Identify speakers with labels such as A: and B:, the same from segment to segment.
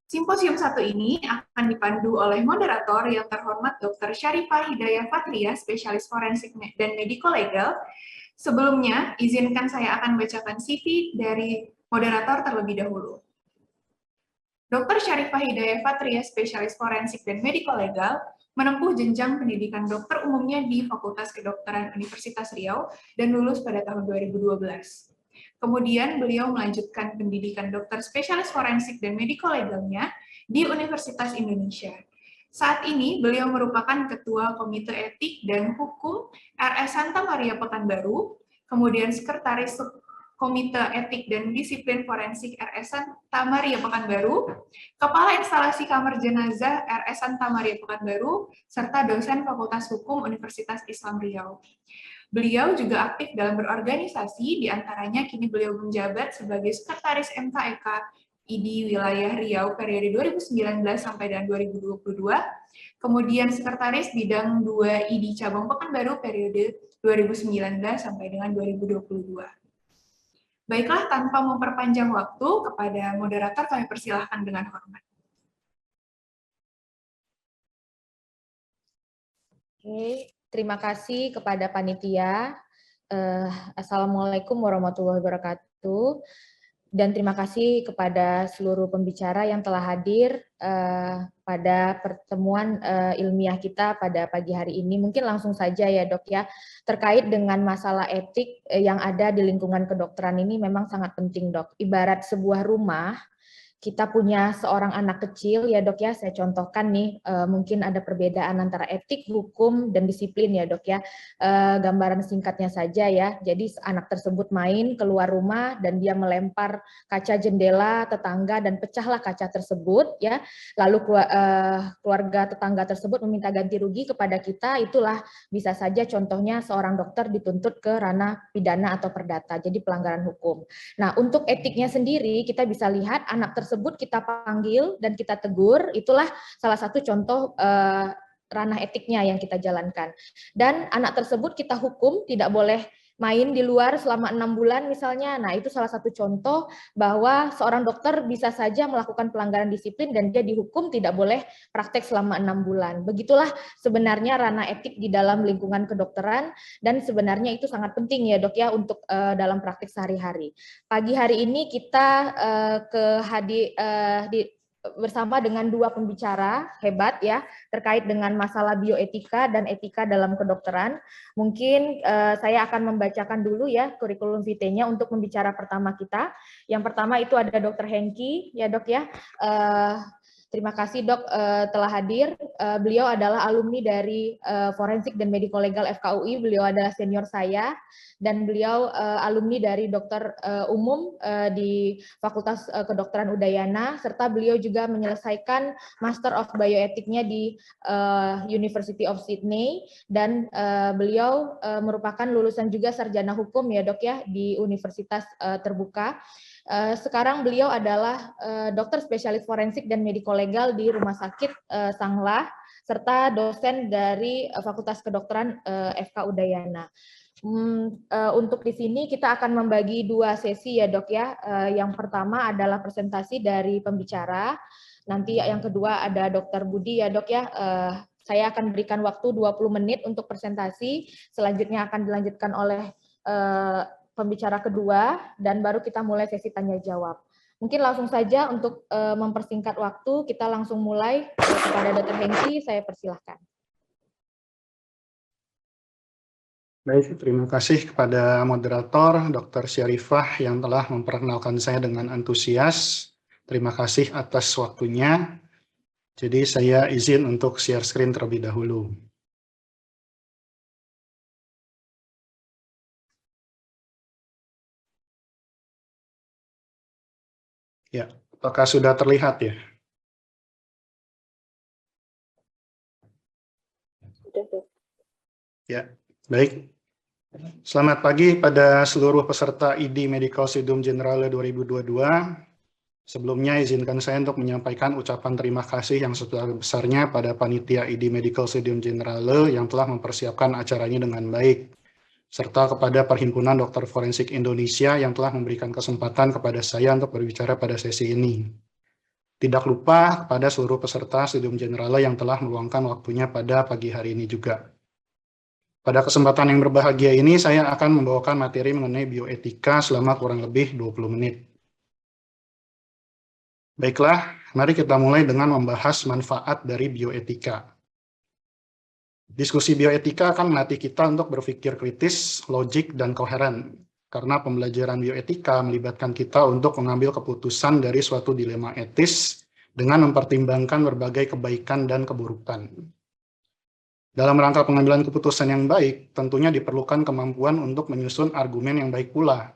A: Simposium 1 ini akan dipandu oleh moderator yang terhormat Dr. Syarifah Hidayah Fatria, spesialis forensik dan medico legal. Sebelumnya, izinkan saya akan bacakan CV dari moderator terlebih dahulu. Dr. Syarifah Hidayah Fatria, spesialis forensik dan medico legal, menempuh jenjang pendidikan dokter umumnya di Fakultas Kedokteran Universitas Riau dan lulus pada tahun 2012. Kemudian beliau melanjutkan pendidikan dokter spesialis forensik dan medico legalnya di Universitas Indonesia. Saat ini beliau merupakan Ketua Komite Etik dan Hukum RS Santa Maria Pekanbaru, kemudian Sekretaris Komite Etik dan Disiplin Forensik RS Santa Maria Pekanbaru, Kepala Instalasi Kamar Jenazah RS Santa Maria Pekanbaru, serta dosen Fakultas Hukum Universitas Islam Riau. Beliau juga aktif dalam berorganisasi, diantaranya kini beliau menjabat sebagai Sekretaris MKEK ID Wilayah Riau periode 2019 sampai dengan 2022, kemudian Sekretaris Bidang 2 ID Cabang Pekanbaru periode 2019 sampai dengan 2022. Baiklah, tanpa memperpanjang waktu, kepada moderator kami persilahkan dengan hormat.
B: Oke, terima kasih kepada panitia. Assalamualaikum warahmatullahi wabarakatuh. Dan terima kasih kepada seluruh pembicara yang telah hadir pada pertemuan ilmiah kita pada pagi hari ini. Mungkin langsung saja ya dok ya, terkait dengan masalah etik yang ada di lingkungan kedokteran ini memang sangat penting dok. Ibarat sebuah rumah, kita punya seorang anak kecil ya dok ya, saya contohkan nih mungkin ada perbedaan antara etik, hukum, dan disiplin ya dok ya. Gambaran singkatnya saja ya, jadi anak tersebut main keluar rumah dan dia melempar kaca jendela tetangga dan pecahlah kaca tersebut ya, lalu keluarga tetangga tersebut meminta ganti rugi kepada kita, itulah bisa saja contohnya seorang dokter dituntut ke ranah pidana atau perdata, jadi pelanggaran hukum. Nah untuk etiknya sendiri kita bisa lihat anak tersebut kita panggil dan kita tegur, itulah salah satu contoh ranah etiknya yang kita jalankan. Dan anak tersebut kita hukum tidak boleh main di luar selama 6 bulan misalnya. Nah itu salah satu contoh bahwa seorang dokter bisa saja melakukan pelanggaran disiplin dan dia dihukum tidak boleh praktek selama 6 bulan. Begitulah sebenarnya ranah etik di dalam lingkungan kedokteran, dan sebenarnya itu sangat penting ya dok ya untuk dalam praktik sehari-hari. Pagi hari ini kita bersama dengan dua pembicara hebat ya terkait dengan masalah bioetika dan etika dalam kedokteran. Mungkin saya akan membacakan dulu ya kurikulum vitae-nya untuk pembicara pertama kita. Yang pertama itu ada Dr. Hengki ya dok ya. Terima kasih dok telah hadir. Beliau adalah alumni dari Forensik dan Medico Legal FKUI. Beliau adalah senior saya dan beliau alumni dari dokter umum di Fakultas Kedokteran Udayana, serta beliau juga menyelesaikan Master of Bioetiknya di University of Sydney, dan beliau merupakan lulusan juga sarjana hukum ya dok ya di Universitas Terbuka. Sekarang beliau adalah dokter spesialis forensik dan medico legal di Rumah Sakit Sanglah, serta dosen dari Fakultas Kedokteran FK Udayana. Untuk di sini kita akan membagi dua sesi ya dok ya. Yang pertama adalah presentasi dari pembicara, nanti yang kedua ada Dr. Budi ya dok ya. Saya akan berikan waktu 20 menit untuk presentasi, selanjutnya akan dilanjutkan oleh pembicara kedua, dan baru kita mulai sesi tanya jawab. Mungkin langsung saja untuk mempersingkat waktu, kita langsung mulai. Kepada Dr. Hengki, saya persilahkan.
C: Baik, terima kasih kepada moderator Dr. Syarifah yang telah memperkenalkan saya dengan antusias. Terima kasih atas waktunya. Jadi saya izin untuk share screen terlebih dahulu. Ya, apakah sudah terlihat ya? Ya, baik. Selamat pagi pada seluruh peserta ID Medical Studium Generale 2022. Sebelumnya izinkan saya untuk menyampaikan ucapan terima kasih yang sebesar-besarnya pada panitia ID Medical Studium Generale yang telah mempersiapkan acaranya dengan baik, serta kepada Perhimpunan Dokter Forensik Indonesia yang telah memberikan kesempatan kepada saya untuk berbicara pada sesi ini. Tidak lupa kepada seluruh peserta Studium Generale yang telah meluangkan waktunya pada pagi hari ini juga. Pada kesempatan yang berbahagia ini, saya akan membawakan materi mengenai bioetika selama kurang lebih 20 menit. Baiklah, mari kita mulai dengan membahas manfaat dari bioetika. Diskusi bioetika akan melatih kita untuk berpikir kritis, logik, dan koheren. Karena pembelajaran bioetika melibatkan kita untuk mengambil keputusan dari suatu dilema etis dengan mempertimbangkan berbagai kebaikan dan keburukan. Dalam rangka pengambilan keputusan yang baik, tentunya diperlukan kemampuan untuk menyusun argumen yang baik pula,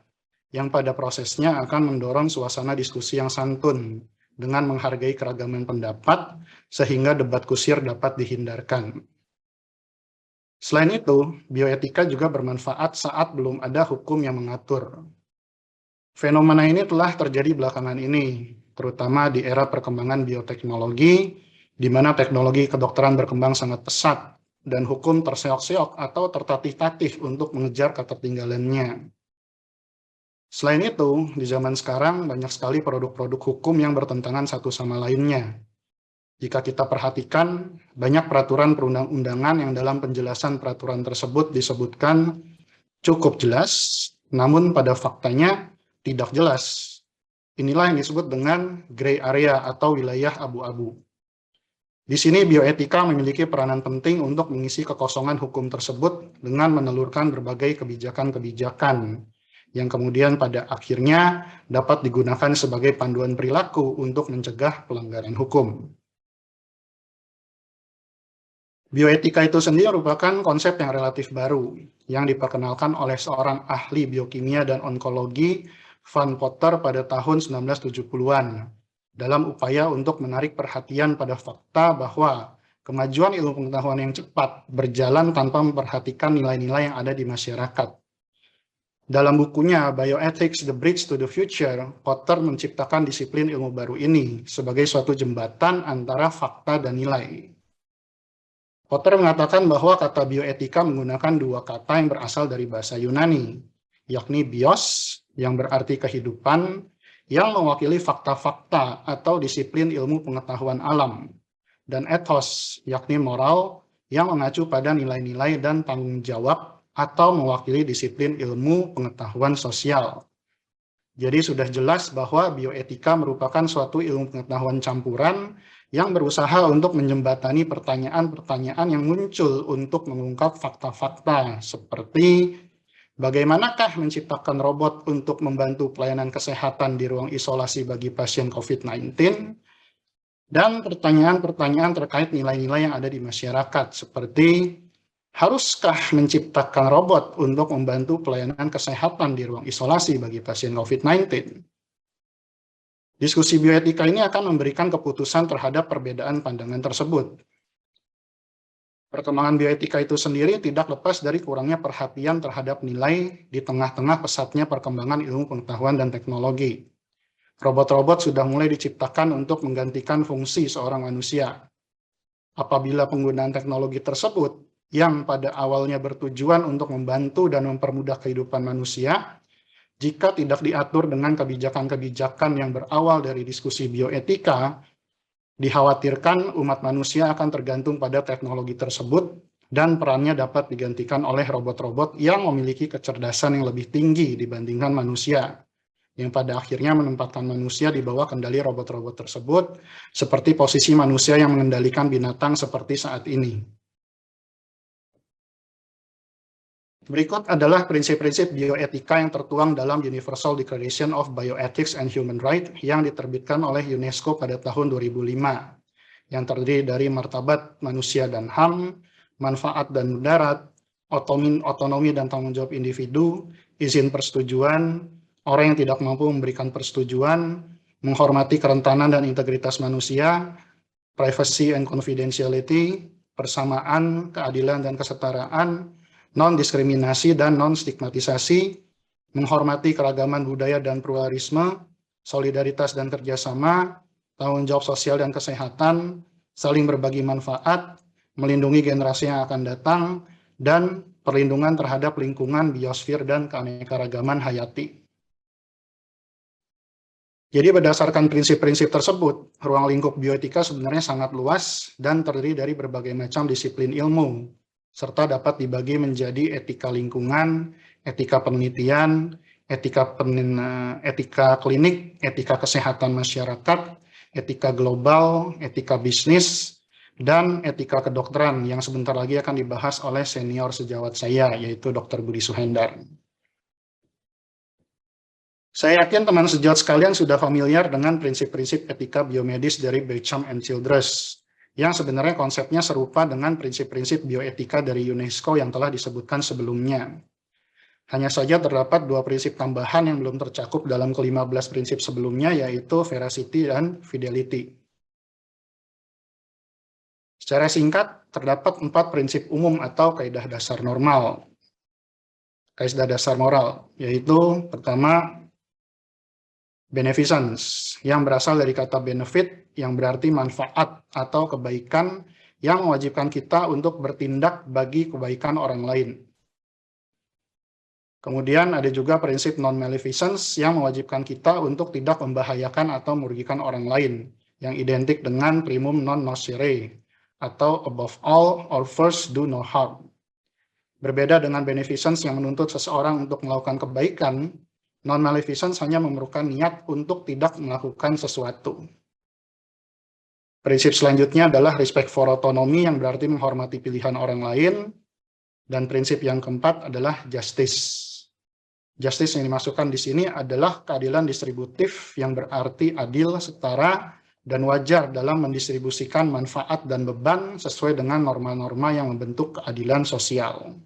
C: yang pada prosesnya akan mendorong suasana diskusi yang santun, dengan menghargai keragaman pendapat, sehingga debat kusir dapat dihindarkan. Selain itu, bioetika juga bermanfaat saat belum ada hukum yang mengatur. Fenomena ini telah terjadi belakangan ini, terutama di era perkembangan bioteknologi, di mana teknologi kedokteran berkembang sangat pesat, dan hukum terseok-seok atau tertatih-tatih untuk mengejar ketertinggalannya. Selain itu, di zaman sekarang banyak sekali produk-produk hukum yang bertentangan satu sama lainnya. Jika kita perhatikan, banyak peraturan perundang-undangan yang dalam penjelasan peraturan tersebut disebutkan cukup jelas, namun pada faktanya tidak jelas. Inilah yang disebut dengan gray area atau wilayah abu-abu. Di sini bioetika memiliki peranan penting untuk mengisi kekosongan hukum tersebut dengan menelurkan berbagai kebijakan-kebijakan yang kemudian pada akhirnya dapat digunakan sebagai panduan perilaku untuk mencegah pelanggaran hukum. Bioetika itu sendiri merupakan konsep yang relatif baru, yang diperkenalkan oleh seorang ahli biokimia dan onkologi, Van Potter, pada tahun 1970-an, dalam upaya untuk menarik perhatian pada fakta bahwa kemajuan ilmu pengetahuan yang cepat berjalan tanpa memperhatikan nilai-nilai yang ada di masyarakat. Dalam bukunya Bioethics: The Bridge to the Future, Potter menciptakan disiplin ilmu baru ini sebagai suatu jembatan antara fakta dan nilai. Potter mengatakan bahwa kata bioetika menggunakan dua kata yang berasal dari bahasa Yunani, yakni bios, yang berarti kehidupan, yang mewakili fakta-fakta atau disiplin ilmu pengetahuan alam, dan ethos, yakni moral, yang mengacu pada nilai-nilai dan tanggung jawab atau mewakili disiplin ilmu pengetahuan sosial. Jadi sudah jelas bahwa bioetika merupakan suatu ilmu pengetahuan campuran yang berusaha untuk menjembatani pertanyaan-pertanyaan yang muncul untuk mengungkap fakta-fakta seperti bagaimanakah menciptakan robot untuk membantu pelayanan kesehatan di ruang isolasi bagi pasien COVID-19, dan pertanyaan-pertanyaan terkait nilai-nilai yang ada di masyarakat seperti haruskah menciptakan robot untuk membantu pelayanan kesehatan di ruang isolasi bagi pasien COVID-19? Diskusi bioetika ini akan memberikan keputusan terhadap perbedaan pandangan tersebut. Perkembangan bioetika itu sendiri tidak lepas dari kurangnya perhatian terhadap nilai di tengah-tengah pesatnya perkembangan ilmu pengetahuan dan teknologi. Robot-robot sudah mulai diciptakan untuk menggantikan fungsi seorang manusia. Apabila penggunaan teknologi tersebut yang pada awalnya bertujuan untuk membantu dan mempermudah kehidupan manusia, jika tidak diatur dengan kebijakan-kebijakan yang berawal dari diskusi bioetika, dikhawatirkan umat manusia akan tergantung pada teknologi tersebut dan perannya dapat digantikan oleh robot-robot yang memiliki kecerdasan yang lebih tinggi dibandingkan manusia, yang pada akhirnya menempatkan manusia di bawah kendali robot-robot tersebut, seperti posisi manusia yang mengendalikan binatang seperti saat ini. Berikut adalah prinsip-prinsip bioetika yang tertuang dalam Universal Declaration of Bioethics and Human Rights yang diterbitkan oleh UNESCO pada tahun 2005, yang terdiri dari martabat manusia dan HAM, manfaat dan mudarat, otonomi dan tanggung jawab individu, izin persetujuan, orang yang tidak mampu memberikan persetujuan, menghormati kerentanan dan integritas manusia, privacy and confidentiality, persamaan, keadilan dan kesetaraan, non-diskriminasi dan non-stigmatisasi, menghormati keragaman budaya dan pluralisme, solidaritas dan kerjasama, tanggung jawab sosial dan kesehatan, saling berbagi manfaat, melindungi generasi yang akan datang, dan perlindungan terhadap lingkungan, biosfer, dan keanekaragaman hayati. Jadi berdasarkan prinsip-prinsip tersebut, ruang lingkup bioetika sebenarnya sangat luas dan terdiri dari berbagai macam disiplin ilmu, serta dapat dibagi menjadi etika lingkungan, etika penelitian, etika klinik, etika kesehatan masyarakat, etika global, etika bisnis, dan etika kedokteran yang sebentar lagi akan dibahas oleh senior sejawat saya, yaitu Dr. Budi Suhendar. Saya yakin teman sejawat sekalian sudah familiar dengan prinsip-prinsip etika biomedis dari Beauchamp and Childress, yang sebenarnya konsepnya serupa dengan prinsip-prinsip bioetika dari UNESCO yang telah disebutkan sebelumnya. Hanya saja terdapat dua prinsip tambahan yang belum tercakup dalam ke-15 prinsip sebelumnya, yaitu veracity dan fidelity. Secara singkat, terdapat 4 prinsip umum atau kaidah dasar normal. Kaidah dasar moral, yaitu pertama, beneficence, yang berasal dari kata benefit, yang berarti manfaat atau kebaikan, yang mewajibkan kita untuk bertindak bagi kebaikan orang lain. Kemudian ada juga prinsip non-maleficence, yang mewajibkan kita untuk tidak membahayakan atau merugikan orang lain, yang identik dengan primum non nocere, atau above all or first do no harm. Berbeda dengan beneficence yang menuntut seseorang untuk melakukan kebaikan, non-maleficence hanya memerlukan niat untuk tidak melakukan sesuatu. Prinsip selanjutnya adalah respect for autonomy, yang berarti menghormati pilihan orang lain. Dan prinsip yang keempat adalah justice. Justice yang dimasukkan di sini adalah keadilan distributif, yang berarti adil, setara, dan wajar dalam mendistribusikan manfaat dan beban sesuai dengan norma-norma yang membentuk keadilan sosial.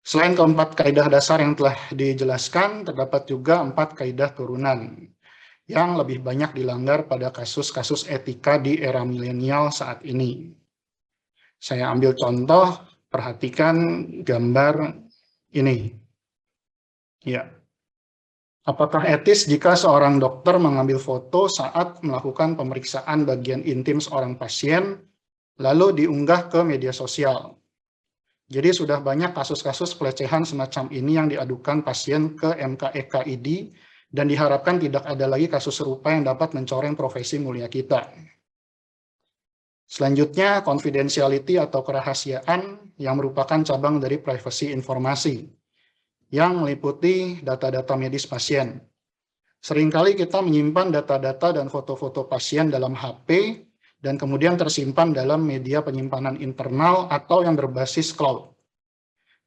C: Selain keempat kaidah dasar yang telah dijelaskan, terdapat juga 4 kaidah turunan yang lebih banyak dilanggar pada kasus-kasus etika di era milenial saat ini. Saya ambil contoh, perhatikan gambar ini. Ya. Apakah etis jika seorang dokter mengambil foto saat melakukan pemeriksaan bagian intim seorang pasien, lalu diunggah ke media sosial? Jadi sudah banyak kasus-kasus pelecehan semacam ini yang diadukan pasien ke MKEKID, dan diharapkan tidak ada lagi kasus serupa yang dapat mencoreng profesi mulia kita. Selanjutnya, confidentiality atau kerahasiaan yang merupakan cabang dari privasi informasi, yang meliputi data-data medis pasien. Seringkali kita menyimpan data-data dan foto-foto pasien dalam HP, dan kemudian tersimpan dalam media penyimpanan internal atau yang berbasis cloud.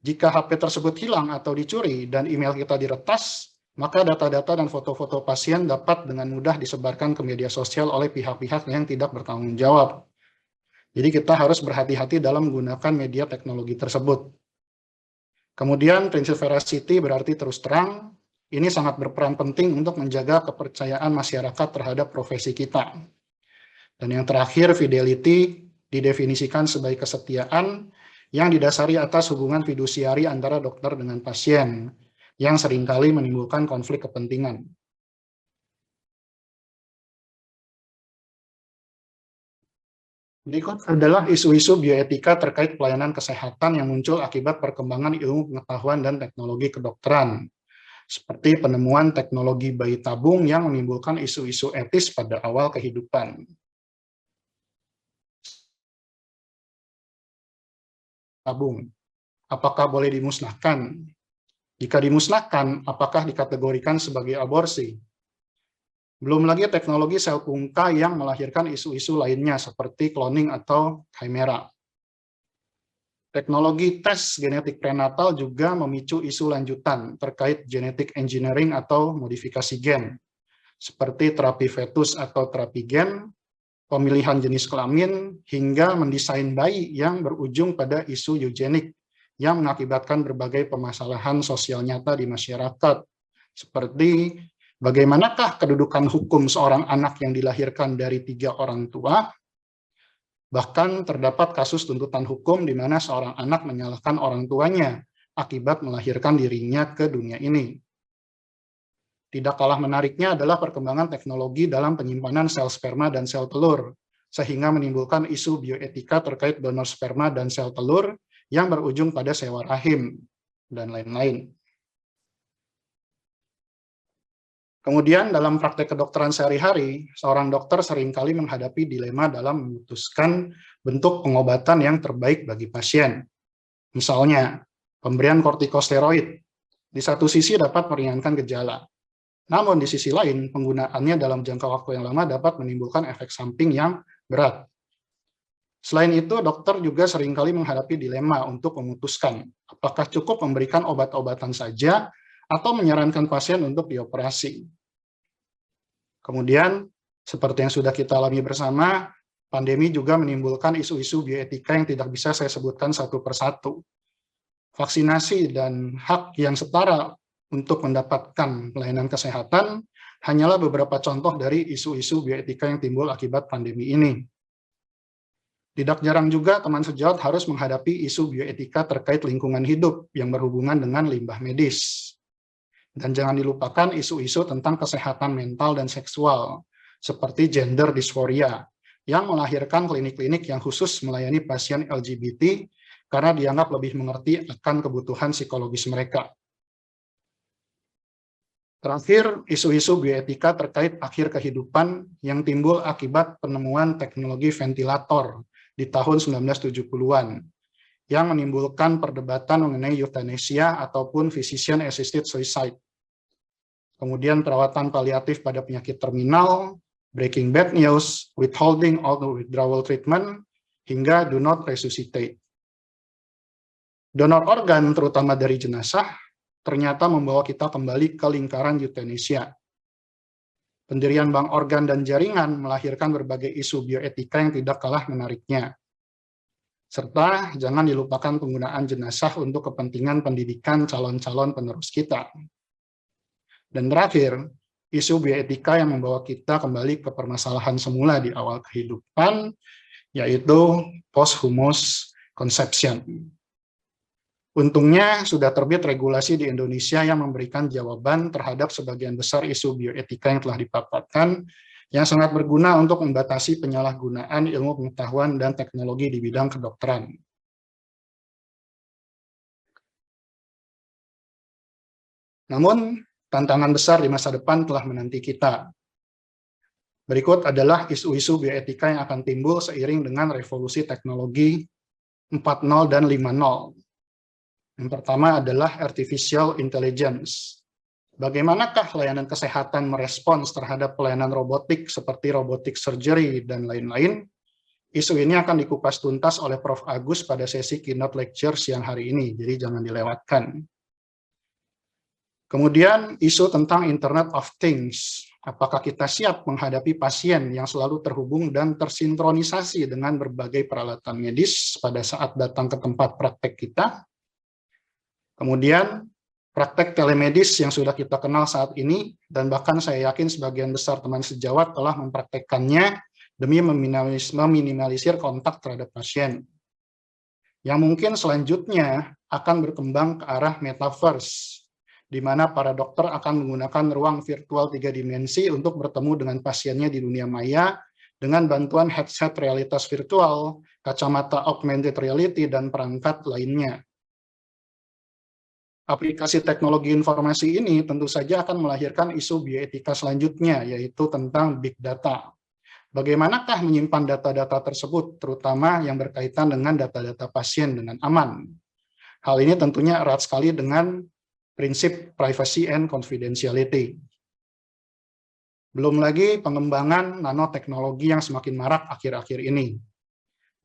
C: Jika HP tersebut hilang atau dicuri dan email kita diretas, maka data-data dan foto-foto pasien dapat dengan mudah disebarkan ke media sosial oleh pihak-pihak yang tidak bertanggung jawab. Jadi kita harus berhati-hati dalam menggunakan media teknologi tersebut. Kemudian prinsip veracity berarti terus terang. Ini sangat berperan penting untuk menjaga kepercayaan masyarakat terhadap profesi kita. Dan yang terakhir, fidelity didefinisikan sebagai kesetiaan yang didasari atas hubungan fidusiari antara dokter dengan pasien, yang seringkali menimbulkan konflik kepentingan. Berikut adalah isu-isu bioetika terkait pelayanan kesehatan yang muncul akibat perkembangan ilmu pengetahuan dan teknologi kedokteran, seperti penemuan teknologi bayi tabung yang menimbulkan isu-isu etis pada awal kehidupan. Tabung, apakah boleh dimusnahkan? Jika dimusnahkan, apakah dikategorikan sebagai aborsi? Belum lagi teknologi sel punca yang melahirkan isu-isu lainnya seperti cloning atau chimera. Teknologi tes genetik prenatal juga memicu isu lanjutan terkait genetic engineering atau modifikasi gen, seperti terapi fetus atau terapi gen, pemilihan jenis kelamin, hingga mendesain bayi yang berujung pada isu eugenik yang mengakibatkan berbagai permasalahan sosial nyata di masyarakat, seperti bagaimanakah kedudukan hukum seorang anak yang dilahirkan dari 3 orang tua. Bahkan terdapat kasus tuntutan hukum di mana seorang anak menyalahkan orang tuanya akibat melahirkan dirinya ke dunia ini. Tidak kalah menariknya adalah perkembangan teknologi dalam penyimpanan sel sperma dan sel telur, sehingga menimbulkan isu bioetika terkait donor sperma dan sel telur yang berujung pada sewa rahim, dan lain-lain. Kemudian dalam praktek kedokteran sehari-hari, seorang dokter seringkali menghadapi dilema dalam memutuskan bentuk pengobatan yang terbaik bagi pasien. Misalnya, pemberian kortikosteroid di satu sisi dapat meringankan gejala. Namun di sisi lain, penggunaannya dalam jangka waktu yang lama dapat menimbulkan efek samping yang berat. Selain itu, dokter juga seringkali menghadapi dilema untuk memutuskan apakah cukup memberikan obat-obatan saja atau menyarankan pasien untuk dioperasi. Kemudian, seperti yang sudah kita alami bersama, pandemi juga menimbulkan isu-isu bioetika yang tidak bisa saya sebutkan satu persatu. Vaksinasi dan hak yang setara untuk mendapatkan pelayanan kesehatan hanyalah beberapa contoh dari isu-isu bioetika yang timbul akibat pandemi ini. Tidak jarang juga teman sejawat harus menghadapi isu bioetika terkait lingkungan hidup yang berhubungan dengan limbah medis. Dan jangan dilupakan isu-isu tentang kesehatan mental dan seksual, seperti gender dysphoria, yang melahirkan klinik-klinik yang khusus melayani pasien LGBT karena dianggap lebih mengerti akan kebutuhan psikologis mereka. Terakhir, isu-isu bioetika terkait akhir kehidupan yang timbul akibat penemuan teknologi ventilator di tahun 1970-an, yang menimbulkan perdebatan mengenai euthanasia ataupun physician-assisted suicide. Kemudian perawatan paliatif pada penyakit terminal, breaking bad news, withholding all the withdrawal treatment, hingga do not resuscitate. Donor organ, terutama dari jenazah, ternyata membawa kita kembali ke lingkaran euthanasia. Pendirian bank organ dan jaringan melahirkan berbagai isu bioetika yang tidak kalah menariknya. Serta jangan dilupakan penggunaan jenazah untuk kepentingan pendidikan calon-calon penerus kita. Dan terakhir, isu bioetika yang membawa kita kembali ke permasalahan semula di awal kehidupan, yaitu posthumous conception. Untungnya sudah terbit regulasi di Indonesia yang memberikan jawaban terhadap sebagian besar isu bioetika yang telah dipaparkan, yang sangat berguna untuk membatasi penyalahgunaan ilmu pengetahuan dan teknologi di bidang kedokteran. Namun, tantangan besar di masa depan telah menanti kita. Berikut adalah isu-isu bioetika yang akan timbul seiring dengan revolusi teknologi 4.0 dan 5.0. Yang pertama adalah artificial intelligence. Bagaimanakah layanan kesehatan merespons terhadap pelayanan robotik seperti robotic surgery dan lain-lain? Isu ini akan dikupas tuntas oleh Prof. Agus pada sesi keynote lecture siang hari ini, jadi jangan dilewatkan. Kemudian isu tentang Internet of Things. Apakah kita siap menghadapi pasien yang selalu terhubung dan tersinkronisasi dengan berbagai peralatan medis pada saat datang ke tempat praktek kita? Kemudian praktek telemedis yang sudah kita kenal saat ini, dan bahkan saya yakin sebagian besar teman sejawat telah mempraktekkannya demi meminimalisir kontak terhadap pasien. Yang mungkin selanjutnya akan berkembang ke arah metaverse, di mana para dokter akan menggunakan ruang virtual 3 dimensi untuk bertemu dengan pasiennya di dunia maya dengan bantuan headset realitas virtual, kacamata augmented reality, dan perangkat lainnya. Aplikasi teknologi informasi ini tentu saja akan melahirkan isu bioetika selanjutnya, yaitu tentang big data. Bagaimanakah menyimpan data-data tersebut, terutama yang berkaitan dengan data-data pasien dengan aman? Hal ini tentunya erat sekali dengan prinsip privacy and confidentiality. Belum lagi pengembangan nanoteknologi yang semakin marak akhir-akhir ini.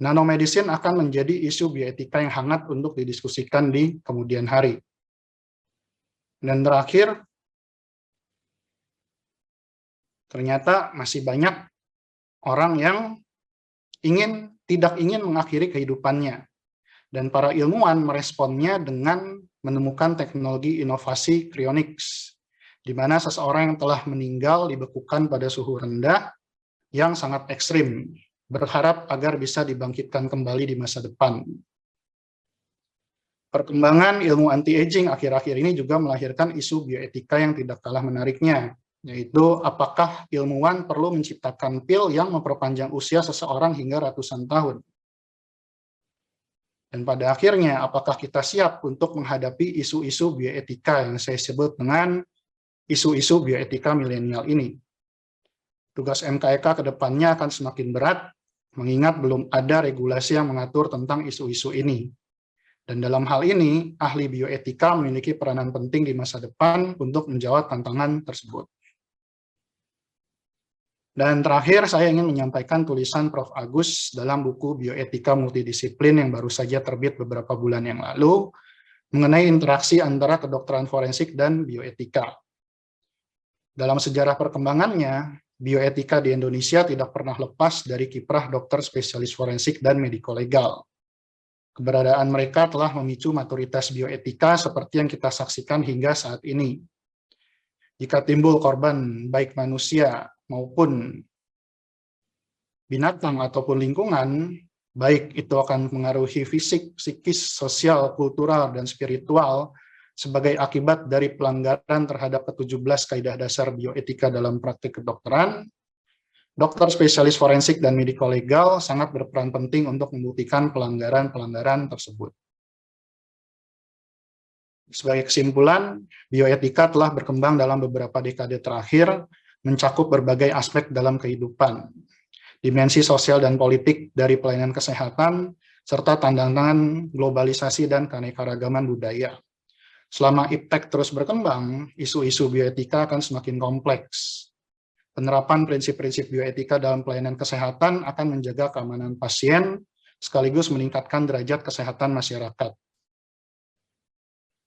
C: Nanomedicine akan menjadi isu bioetika yang hangat untuk didiskusikan di kemudian hari. Dan terakhir, ternyata masih banyak orang yang tidak ingin mengakhiri kehidupannya. Dan para ilmuwan meresponnya dengan menemukan teknologi inovasi cryonics, di mana seseorang yang telah meninggal dibekukan pada suhu rendah yang sangat ekstrim, berharap agar bisa dibangkitkan kembali di masa depan. Perkembangan ilmu anti-aging akhir-akhir ini juga melahirkan isu bioetika yang tidak kalah menariknya, yaitu apakah ilmuwan perlu menciptakan pil yang memperpanjang usia seseorang hingga ratusan tahun. Dan pada akhirnya, apakah kita siap untuk menghadapi isu-isu bioetika yang saya sebut dengan isu-isu bioetika milenial ini. Tugas MKEK ke depannya akan semakin berat, mengingat belum ada regulasi yang mengatur tentang isu-isu ini. Dan dalam hal ini, ahli bioetika memiliki peranan penting di masa depan untuk menjawab tantangan tersebut. Dan terakhir, saya ingin menyampaikan tulisan Prof. Agus dalam buku Bioetika Multidisiplin yang baru saja terbit beberapa bulan yang lalu, mengenai interaksi antara kedokteran forensik dan bioetika. Dalam sejarah perkembangannya, bioetika di Indonesia tidak pernah lepas dari kiprah dokter spesialis forensik dan mediko-legal. Keberadaan mereka telah memicu maturitas bioetika seperti yang kita saksikan hingga saat ini. Jika timbul korban baik manusia maupun binatang ataupun lingkungan, baik itu akan mengaruhi fisik, psikis, sosial, kultural, dan spiritual sebagai akibat dari pelanggaran terhadap ke-17 kaidah dasar bioetika dalam praktik kedokteran, dokter spesialis forensik dan mediko-legal sangat berperan penting untuk membuktikan pelanggaran-pelanggaran tersebut. Sebagai kesimpulan, bioetika telah berkembang dalam beberapa dekade terakhir, mencakup berbagai aspek dalam kehidupan, dimensi sosial dan politik dari pelayanan kesehatan, serta tantangan globalisasi dan keanekaragaman budaya. Selama iptek terus berkembang, isu-isu bioetika akan semakin kompleks. Penerapan prinsip-prinsip bioetika dalam pelayanan kesehatan akan menjaga keamanan pasien, sekaligus meningkatkan derajat kesehatan masyarakat.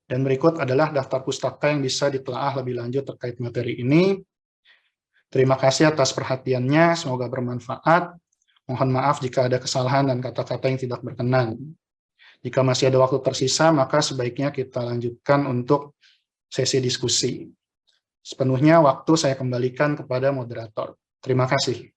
C: Dan berikut adalah daftar pustaka yang bisa ditelaah lebih lanjut terkait materi ini. Terima kasih atas perhatiannya, semoga bermanfaat. Mohon maaf jika ada kesalahan dan kata-kata yang tidak berkenan. Jika masih ada waktu tersisa, maka sebaiknya kita lanjutkan untuk sesi diskusi. Sepenuhnya waktu saya kembalikan kepada moderator. Terima kasih.